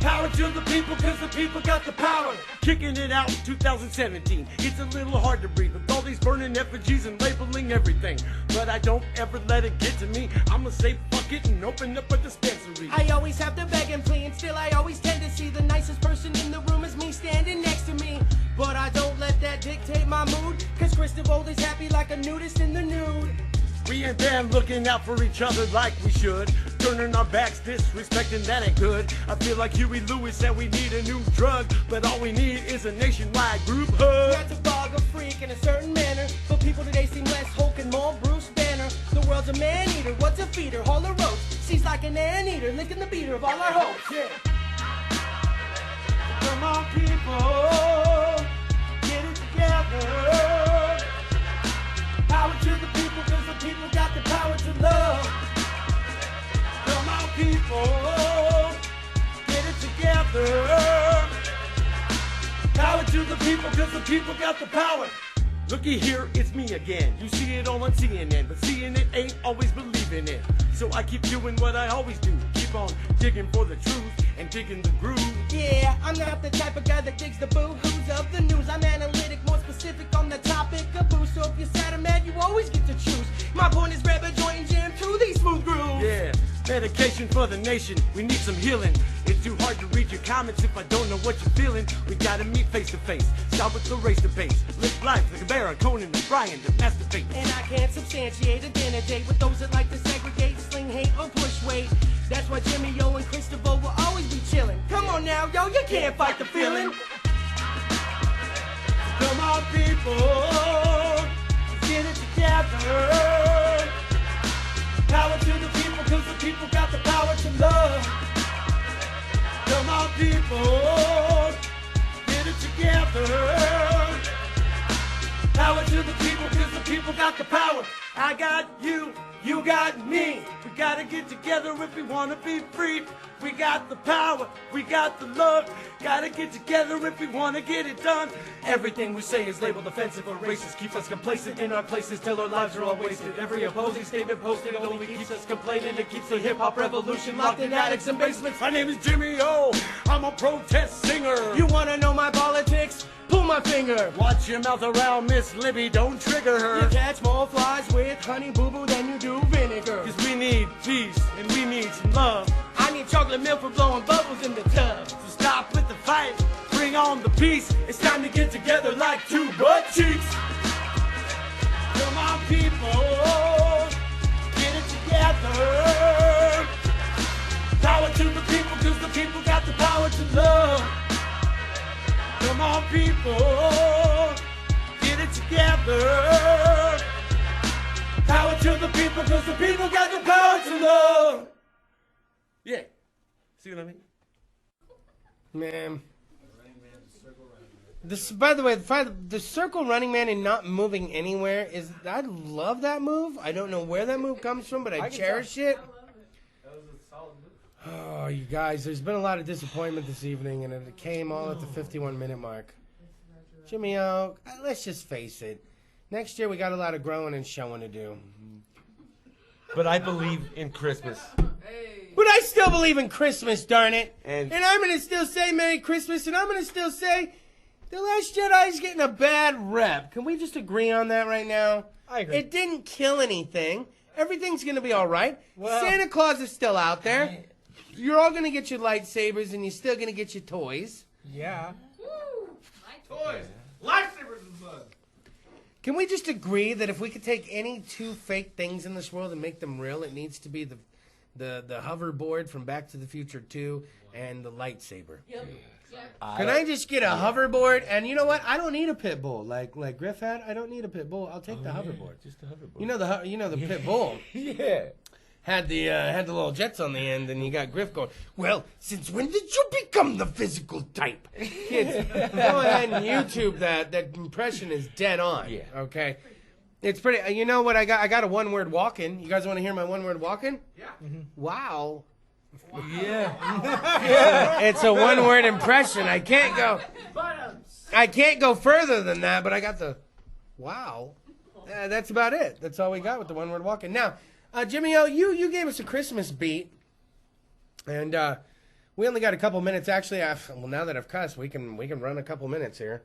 Power to the people, because the people got the power. Kicking it out in 2017. It's a little hard to breathe with all these burning effigies and labeling everything. But I don't ever let it get to me. I'ma say fuck it and open up a dispensary. I always have to beg and plead, and still I always tend to see the nicest person in the room is me standing next to me. But I don't let that dictate my mood, cause Kris DeVold is happy like a nudist in the nude. We ain't been looking out for each other like we should. Turning our backs, disrespecting that ain't good. I feel like Huey Lewis said we need a new drug, but all we need is a nationwide group hug. Not to bog a freak in a certain manner, but people today seem less Hulk and more Bruce Banner. The world's a man-eater, what's a feeder? Haul a roast. She's like an anteater, licking the beater of all our hopes. Yeah. Come on, people, get it together. Power to the people, cause the people got the power to love. Come on, people, get it together. Power to the people, cause the people got the power. Looky here, it's me again. You see it all on CNN, but seeing it ain't always believing it. So I keep doing what I always do. Keep on digging for the truth and digging the groove. Yeah, I'm not the type of guy that digs the boo-hoos of the news. I'm analytic, more specific on the topic of booze. So if you're sad or mad, you always get to choose. My point is grab a joint and jam to these smooth grooves. Yeah, medication for the nation. We need some healing. It's too hard to read your comments if I don't know what you're feeling. We gotta meet face to face. Start with the race to base. Live life like a bear, Conan and Brian to masturbate. And I can't substantiate a dinner date with those that like to segregate, sling hate, or push weight. That's why Jimmy, Yo, and Kris DeVold will always be chillin'. Come on now, yo, you can't fight the feeling. Come on, people, get it together. Power to the people, cause the people got the power to love. Come on, people, get it together. Power to the people, cause the people got the power. I got you, you got me. We gotta get together if we wanna be free. We got the power, we got the love. Gotta get together if we wanna get it done. Everything we say is labeled offensive or racist. Keeps us complacent in our places till our lives are all wasted. Every opposing statement posted only keeps us complaining. It keeps the hip-hop revolution locked in attics and basements. My name is Jimmy O, I'm a protest singer. You wanna know my politics? Pull my finger. Watch your mouth around Miss Libby, don't trigger her. You catch more flies with honey boo-boo than you do vinegar. Cause we need peace and we need some love. I need chocolate milk for blowing bubbles in the tub. So stop with the fight, bring on the peace. It's time to get together like two butt cheeks. Come on, people, get it together. Power to the people, cause the people got the power to love. Come on, people, get it together. Power to the people, cause the people got the power to love. Yeah. See what I mean? Man. This, by the way, the circle running man and not moving anywhere is. I love that move. I don't know where that move comes from, but I cherish it. Oh, you guys, there's been a lot of disappointment this evening, and it came all at the 51-minute mark. Jimmy O, let's just face it. Next year, we got a lot of growing and showing to do. But I believe in Christmas. But I still believe in Christmas, darn it. And I'm going to still say Merry Christmas, and I'm going to still say The Last Jedi is getting a bad rep. Can we just agree on that right now? I agree. It didn't kill anything. Everything's going to be all right. Well, Santa Claus is still out there. You're all going to get your lightsabers, and you're still going to get your toys. Yeah. boys. Lifesavers and bud. Can we just agree that if we could take any two fake things in this world and make them real, it needs to be the hoverboard from Back to the Future 2 and the lightsaber? Yep. Can I just get a hoverboard? And you know what? I don't need a pit bull like Griff had. I don't need a pit bull. I'll take the hoverboard. Just the hoverboard. You know the pit bull Yeah. had the little jets on the end, and you got Griff going, well, since when did you become the physical type? Kids, go ahead and YouTube that. That impression is dead on. Yeah. Okay. It's pretty. You know what I got? I got a one-word walk-in. You guys want to hear my one-word walk-in? Yeah. Wow. Yeah. It's a one-word impression. I can't go further than that, but I got the wow. That's about it. That's all we got with the one-word walk-in. Now, Jimmy O, you gave us a Christmas beat, and we only got a couple minutes. Actually, well, now that I've cussed, we can run a couple minutes here.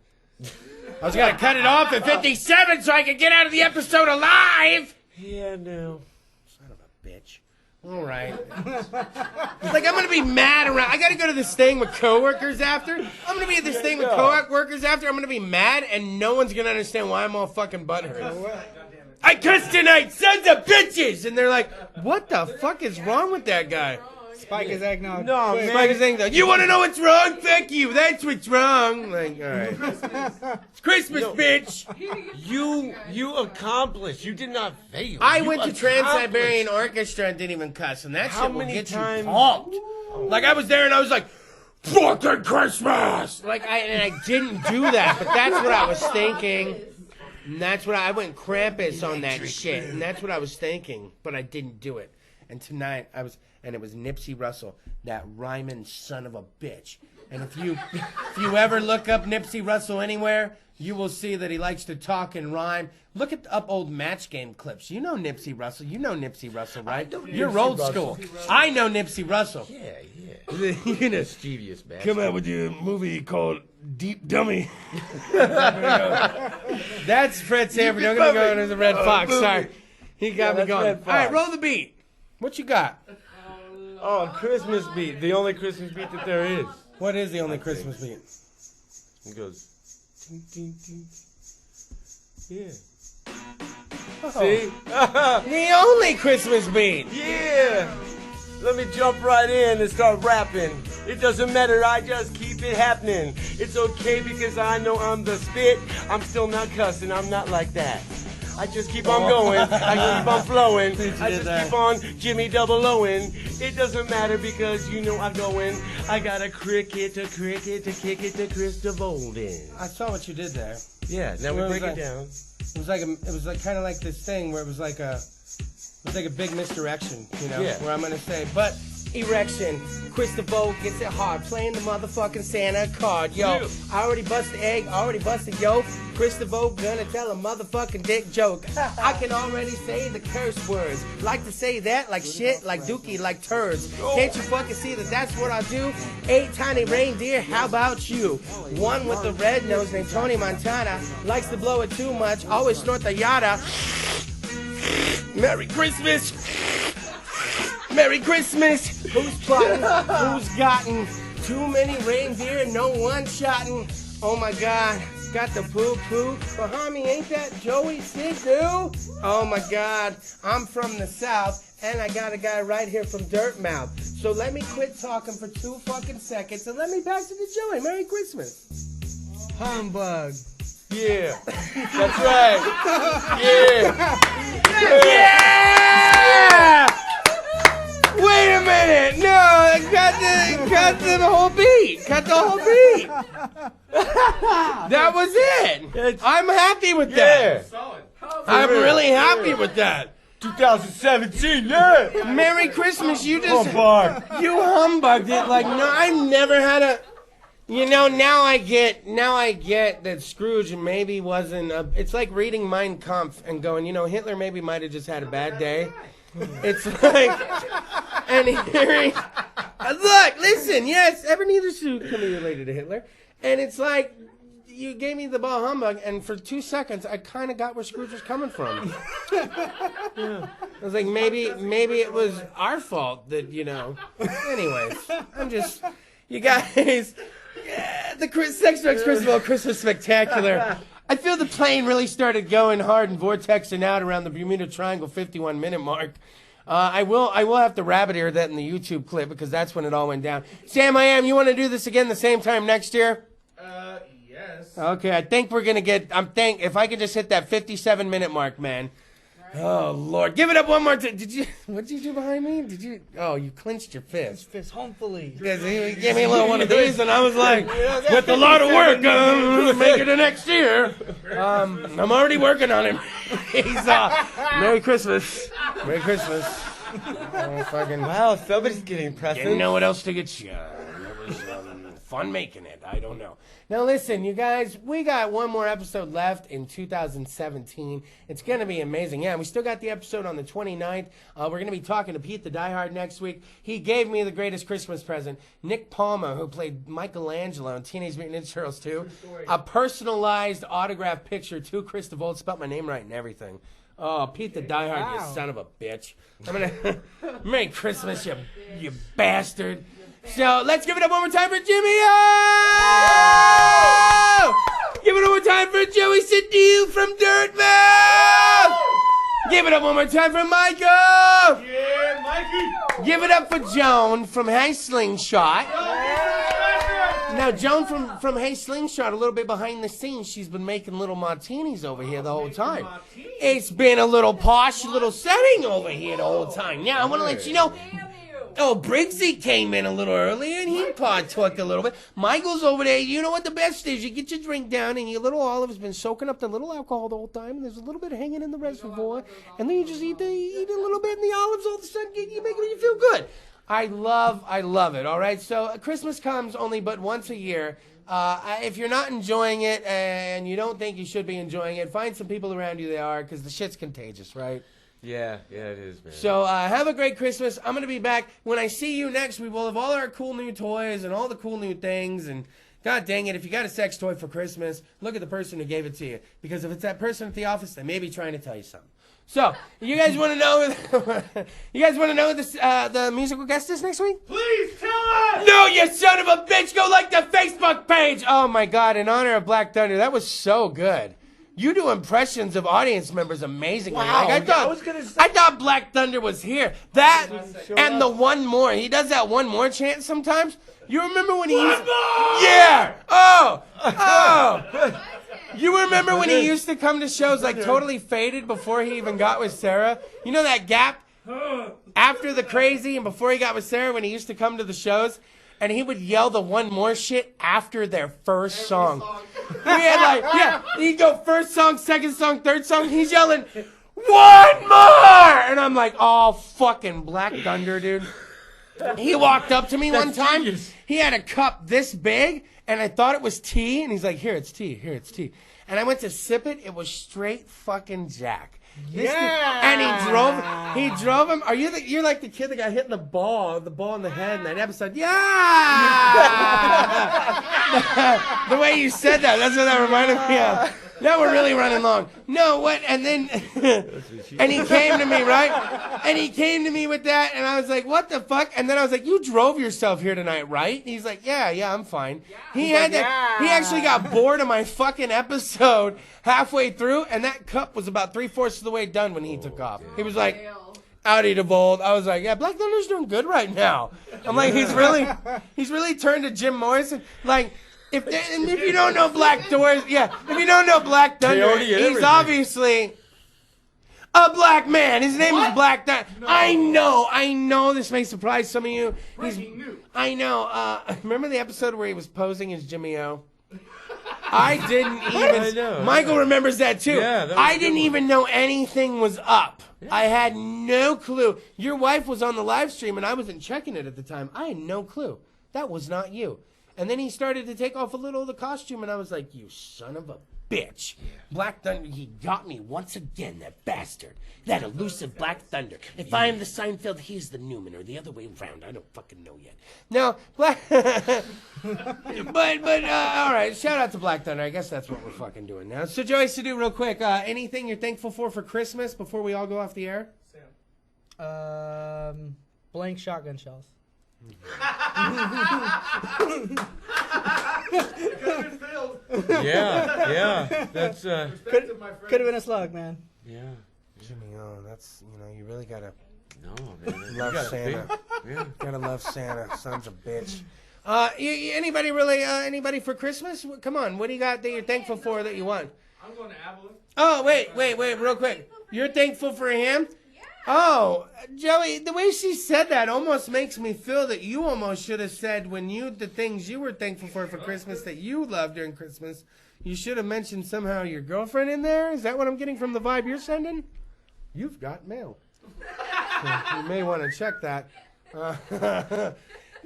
I was gonna cut it off at 57 so I could get out of the episode alive. Yeah, no. Son of a bitch. All right. It's like I'm going to be mad around. I got to go to this thing with coworkers after. I'm going to be at this thing with coworkers after. I'm going to be mad, and no one's going to understand why I'm all fucking butthurt. I cussed tonight, sons of bitches! And they're like, what the fuck is wrong with that guy? Spike is eggnog. No, man. Spike is eggnog. You want to know what's wrong? Fuck you. That's what's wrong. Like, all right. It's Christmas, bitch. You accomplished. You did not fail. I You went to accomplished. Trans-Siberian Orchestra and didn't even cuss, and that How shit will many get times- you pumped. Like, I was there and I was like, fucking Christmas! Like, I didn't do that, but that's what I was thinking. And that's what I went Krampus on that shit, and that's what I was thinking, but I didn't do it. And tonight, and it was Nipsey Russell, that rhyming son of a bitch. And if you ever look up Nipsey Russell anywhere, you will see that he likes to talk and rhyme. Look up old Match Game clips. You know Nipsey Russell. You know Nipsey Russell, right? You're old school. I know Nipsey Russell. Yeah. You know, Mischievous bastard. come out with your movie called Deep Dummy. That's Fred Sanford. Don't get me going to the Red Fox. Sorry. He got me going. All right, roll the beat. What you got? Oh, Christmas beat. The only Christmas beat that there is. What is the only Christmas beat? It goes. Ding, ding, ding. Yeah. Oh. See? The only Christmas beat. Yeah. Let me jump right in and start rapping. It doesn't matter, I just keep it happening. It's okay because I know I'm the spit. I'm still not cussing, I'm not like that. I just keep on going, I keep on flowing. I just keep on Jimmy Double Owen. It doesn't matter because you know I'm going. I got a cricket to kick it to Kris DeVold in. I saw what you did there. Yeah, now we break it down. It was like kind of like this thing where it was like a big misdirection, you know, Yeah. where I'm gonna say, but erection. Kris DeVold gets it hard, playing the motherfucking Santa card. Yo, Yeah. I already bust the egg, already bust the yolk. Kris DeVold gonna tell a motherfucking dick joke. I can already say the curse words. Like to say that, like shit, like dookie, like turds. Can't you fucking see that that's what I do? 8 tiny reindeer, how about you? One with the red nose named Tony Montana. Likes to blow it too much, always snort the yada. Merry Christmas! Merry Christmas! Who's plotting? Who's gotten too many reindeer and no one shotting? Oh my God, got the poo-poo. But homie, ain't that Joey Sig-Doo? Oh my God, I'm from the South and I got a guy right here from Dirtmouth. So let me quit talking for 2 fucking seconds and let me pass it to Joey. Merry Christmas. Humbug. Yeah, that's right. Yeah. Yeah! Wait a minute! No, cut the whole beat. Cut the whole beat. That was it. I'm happy with that. Solid. I'm really happy with that. 2017, yeah. Merry Christmas. You just Humbug. you humbugged it. Like no, I never had a. You know, now I get that Scrooge maybe wasn't. It's like reading Mein Kampf and going, you know, Hitler maybe might have just had a bad day. It's like, and hearing, look, listen, yes, Ebenezer Scrooge can be related to Hitler, and it's like, you gave me the ball humbug, and for 2 seconds, I kind of got where Scrooge was coming from. Yeah. I was like, maybe it was our fault that, you know. Anyways, you guys. Yeah, Sex Drugs Kris DeVold Christmas Spectacular. I feel the plane really started going hard and vortexing out around the Bermuda Triangle 51-minute mark. I will have to rabbit ear that in the YouTube clip because that's when it all went down. Sam, you want to do this again the same time next year? Yes. Okay, I think we're gonna get. If I could just hit that 57-minute mark, man. Oh Lord, give it up one more time. What did you do behind me? Oh, you clenched your fist. Fist homefully. He gave me a little one of these, and I was like, with a lot of work, make it the next year. I'm already working on him. He's Merry Christmas. Merry Christmas. Wow, somebody's getting presents. Didn't know what else to get you. It was fun making it. I don't know. Now listen, you guys, we got one more episode left in 2017. It's going to be amazing. Yeah, we still got the episode on the 29th. We're going to be talking to Pete the Diehard next week. He gave me the greatest Christmas present. Nick Palma, who played Michelangelo in Teenage Mutant Ninja Turtles 2. A personalized autograph picture to Kris DeVold. Spelled my name right and everything. Oh, Pete the Diehard, you son of a bitch. Merry Christmas, you bastard. So let's give it up one more time for Jimmy. Give it up one more time for Joey Sadiu from Dirtmouth. Give it up one more time for Michael. Yeah, Mikey. Give it up for Joan from Hey Slingshot. Now, Joan from Hey Slingshot, a little bit behind the scenes, she's been making little martinis over here the whole time. It's been a little posh little setting over here the whole time. Now, I want to let you know. Oh, Briggsy came in a little early and he partook a little bit. Michael's over there. You know what the best is? You get your drink down and your little olive has been soaking up the little alcohol the whole time. And there's a little bit hanging in the reservoir. And then you just eat a little bit and the olives all of a sudden you make it, you feel good. I love it. All right. So Christmas comes only but once a year. If you're not enjoying it and you don't think you should be enjoying it, find some people around you that are, because the shit's contagious, right? Yeah, it is, man. So have a great Christmas. I'm going to be back. When I see you next, we will have all our cool new toys and all the cool new things. And God dang it, if you got a sex toy for Christmas, look at the person who gave it to you. Because if it's that person at the office, they may be trying to tell you something. So, you guys want to know? The musical guest is next week? Please tell us. No, you son of a bitch! Go like the Facebook page. Oh my God! In honor of Black Thunder, that was so good. You do impressions of audience members amazingly. Wow. Like, I thought Black Thunder was here. That and the one more. He does that one more chant sometimes. You remember when he used? Yeah. Oh. You remember when he used to come to shows like totally faded before he even got with Sarah? You know that gap after the crazy and before he got with Sarah when he used to come to the shows? And he would yell the one more shit after their first song. He had he'd go first song, second song, third song. He's yelling, one more! And I'm like, oh, fucking Black Thunder, dude. He walked up to me one time. Genius. He had a cup this big, and I thought it was tea. And he's like, here, it's tea. Here, it's tea. And I went to sip it. It was straight fucking Jack. And he drove him. You're like the kid that got hit in the ball in the head in that episode. Yeah. The way you said that's what that reminded me of. Now we're really running long. No, what? And then, and he came to me, right? And he came to me with that, and I was like, what the fuck? And then I was like, you drove yourself here tonight, right? And he's like, yeah, I'm fine. He actually got bored of my fucking episode halfway through, and that cup was about 3/4 of the way done when he took off. He was like, Howdy DeVold. I was like, yeah, Black Thunder's doing good right now. I'm like, he's really turned to Jim Morrison. Like, if you don't know Black Thunder, he's obviously a black man. His name is Black Thunder. No. I know this may surprise some of you. I know. Remember the episode where he was posing as Jimmy O? I didn't even. I know. Michael remembers that too. Yeah, I didn't even know anything was up. Yeah. I had no clue. Your wife was on the live stream and I wasn't checking it at the time. I had no clue. That was not you. And then he started to take off a little of the costume, and I was like, you son of a bitch. Yeah. Black Thunder, he got me once again, that bastard. That elusive Black Thunder. If I am the Seinfeld, he's the Newman, or the other way around. I don't fucking know yet. No, but all right, shout out to Black Thunder. I guess that's what we're fucking doing now. So, Joey Sadu, real quick, anything you're thankful for Christmas before we all go off the air? Blank shotgun shells. Yeah. That's Could have been a slug, man. yeah. Jimmy, that's you really gotta No, man. love You Santa. Yeah. Gotta love Santa, sons of bitch. Anybody really? Anybody for Christmas? Come on, what do you got that you're thankful for that you want? I'm going to Abilene. Oh, wait, real quick. You're thankful for him? Oh, Joey, the way she said that almost makes me feel that you almost should have said the things you were thankful for Christmas that you loved during Christmas. You should have mentioned somehow your girlfriend in there. Is that what I'm getting from the vibe you're sending? You've got mail. You may want to check that.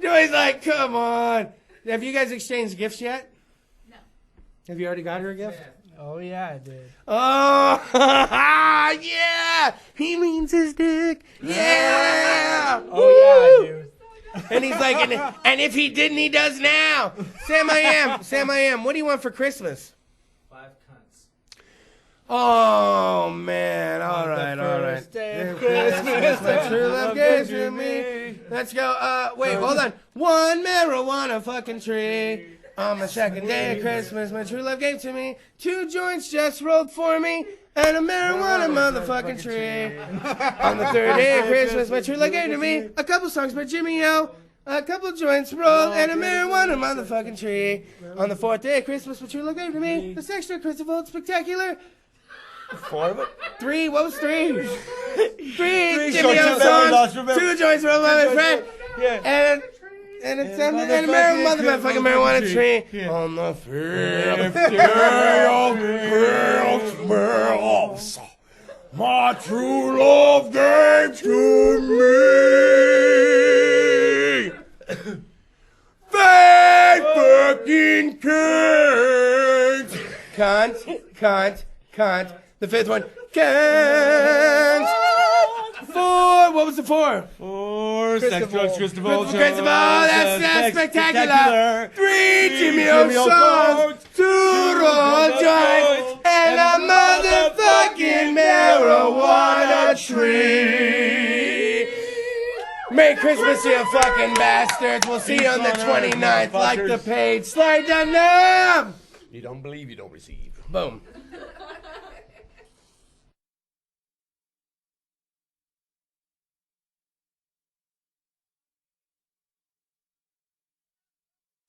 Joey's like, come on. Have you guys exchanged gifts yet? No. Have you already got her a gift? Oh yeah, I did. Oh, yeah! He means his dick. Yeah! Oh yeah, I do. And he's like, and if he didn't, he does now. Sam I am. What do you want for Christmas? 5 cunts. Oh, man. All right. First day of Christmas, my true love gave to me. Let's go. Wait, hold on. 1 marijuana fucking tree. On my 2nd day of Christmas, my true love gave to me. 2 joints just rolled for me. And a marijuana motherfucking tree. On the 3rd day of Christmas, my true love gave to me. A couple songs by Jimmy O. A couple joints rolled and a marijuana motherfucking tree. On the 4th day of Christmas, my true love gave to me. The extra Kris DeVold spectacular. 4 of it? 3, what was 3? 3 Jimmy short O lost, songs. remember? 2 joints rolled by my friend. Yeah. And a motherfucking marijuana tree. Yeah. On the 5th day of Christmas, my true love gave to me. Fat fucking cunt. The 5th one, cunt. 4, what was the 4? 4 sex, drugs, Kris DeVold. That's spectacular. 3 Jimmy O songs. 2 roll joints. And a motherfucking marijuana tree. Merry Christmas, you fucking bastards. We'll see you on the 29th. Like the page. Slide down now. You don't believe, you don't receive. Boom.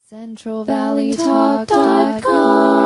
CentralValleyTalk.com